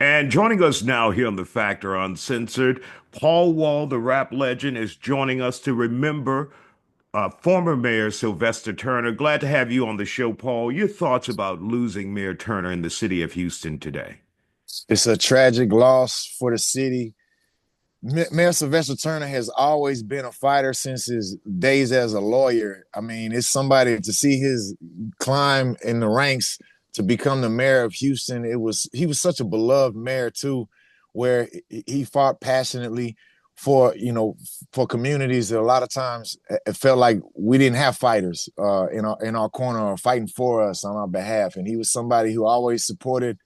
And joining us now here on The Factor Uncensored, Paul Wall, the rap legend, is joining us to remember former Mayor Sylvester Turner. Glad to have you on the show, Paul. Your thoughts about losing Mayor Turner in the city of Houston today? It's a tragic loss for the city. Mayor Sylvester Turner has always been a fighter since his days as a lawyer. I mean, it's somebody to see his climb in the ranks to become the mayor of Houston. He was such a beloved mayor too, where he fought passionately for for communities that a lot of times it felt like we didn't have fighters in our corner or fighting for us on our behalf. And he was somebody who always supported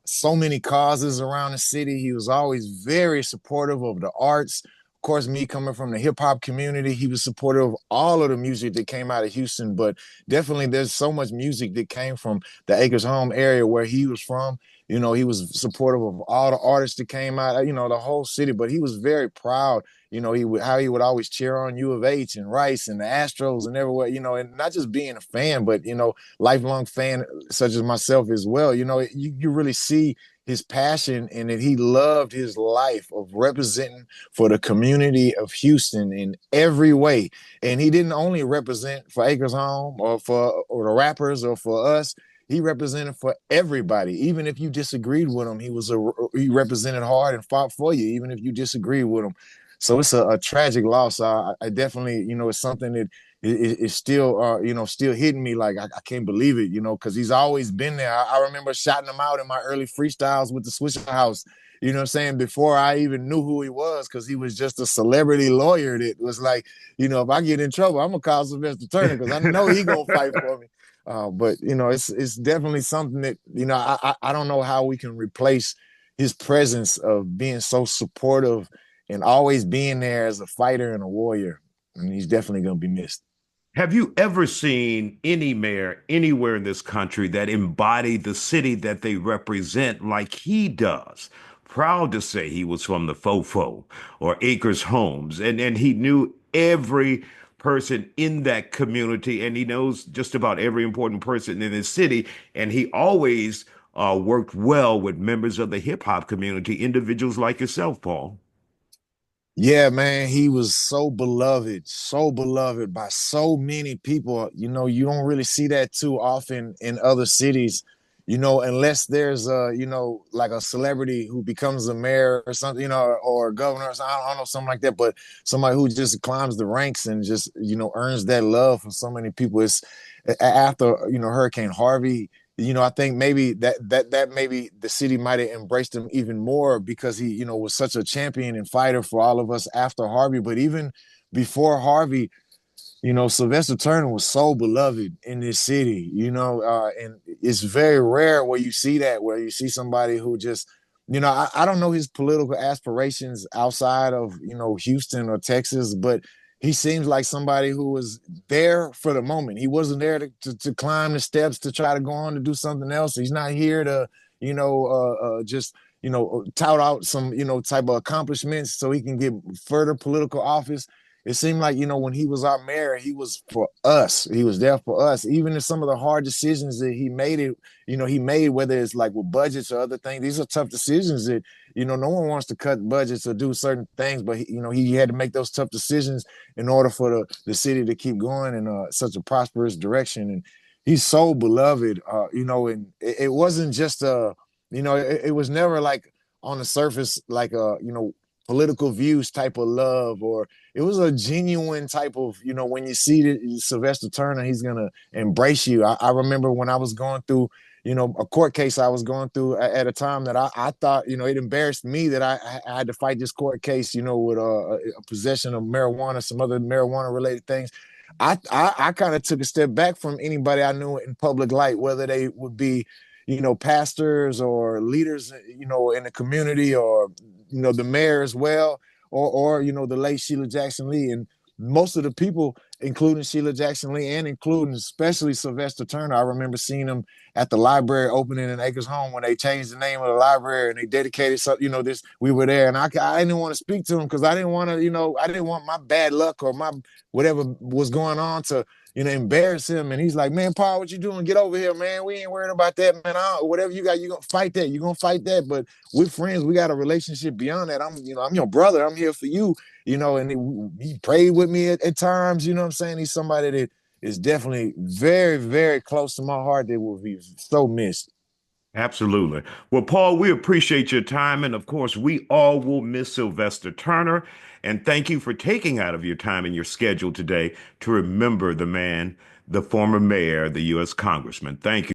so many causes around the city. He was always very supportive of the arts. Of course, me coming from the hip hop community, he was supportive of all of the music that came out of Houston. But definitely, there's so much music that came from the Acres Home area where he was from. He was supportive of all the artists that came out, the whole city. But he was very proud, how he would always cheer on U of H and Rice and the Astros and everywhere, and not just being a fan, but, lifelong fan such as myself as well. You really see his passion and that he loved his life of representing for the community of Houston in every way. And he didn't only represent for Acres Home or the rappers or for us. He represented for everybody. Even if you disagreed with him, he represented hard and fought for you, even if you disagreed with him. So it's a tragic loss. I definitely, it's something that is still, still hitting me. Like I can't believe it, because he's always been there. I remember shouting him out in my early freestyles with the Swisher House. You know what I'm saying? Before I even knew who he was, because he was just a celebrity lawyer that was like, if I get in trouble, I'm gonna call Sylvester Turner because I know he gonna fight for me. But it's definitely something that I don't know how we can replace his presence of being so supportive and always being there as a fighter and a warrior. And he's definitely going to be missed. Have you ever seen any mayor anywhere in this country that embodied the city that they represent like he does? Proud to say he was from the Fofo or Acres Homes, and he knew every person in that community, and he knows just about every important person in his city, and he always worked well with members of the hip hop community, individuals like yourself, Paul. Yeah, man, he was so beloved by so many people. You don't really see that too often in other cities, unless there's like a celebrity who becomes a mayor or something, or a governor or something, I don't know, something like that. But somebody who just climbs the ranks and just, earns that love from so many people. It's after, Hurricane Harvey. I think maybe that maybe the city might have embraced him even more because he, was such a champion and fighter for all of us after Harvey. But even before Harvey, Sylvester Turner was so beloved in this city, and it's very rare where you see that, where you see somebody who just, I don't know his political aspirations outside of, Houston or Texas, but he seems like somebody who was there for the moment. He wasn't there to climb the steps to try to go on to do something else. He's not here to, just, tout out some, type of accomplishments so he can get further political office. It seemed like, when he was our mayor, he was for us. He was there for us. Even in some of the hard decisions that he made, whether it's like with budgets or other things, these are tough decisions that, no one wants to cut budgets or do certain things, but he had to make those tough decisions in order for the city to keep going in such a prosperous direction. And he's so beloved, and it wasn't just it was never like on the surface, like political views type of love, or it was a genuine type of, when you see Sylvester Turner, he's going to embrace you. I remember when I was going through, a court case I was going through at a time that I thought, it embarrassed me that I had to fight this court case, with a possession of marijuana, some other marijuana related things. I kind of took a step back from anybody I knew in public light, whether they would be, pastors or leaders, in the community, or, the mayor as well, or the late Sheila Jackson Lee. And most of the people, including Sheila Jackson Lee and including especially Sylvester Turner, I remember seeing him at the library opening in Acres Home when they changed the name of the library and they dedicated something, we were there. And I didn't want to speak to him because I didn't want to, I didn't want my bad luck or my whatever was going on to, embarrass him. And he's like, man, Paul, what you doing? Get over here, man. We ain't worried about that, man. Whatever you got, you gonna fight that. You gonna fight that. But we're friends. We got a relationship beyond that. I'm your brother. I'm here for you. And he prayed with me at times. You know what I'm saying? He's somebody that is definitely very, very close to my heart that will be so missed. Absolutely. Well, Paul, we appreciate your time. And of course, we all will miss Sylvester Turner. And thank you for taking out of your time in your schedule today to remember the man, the former mayor, the U.S. Congressman. Thank you.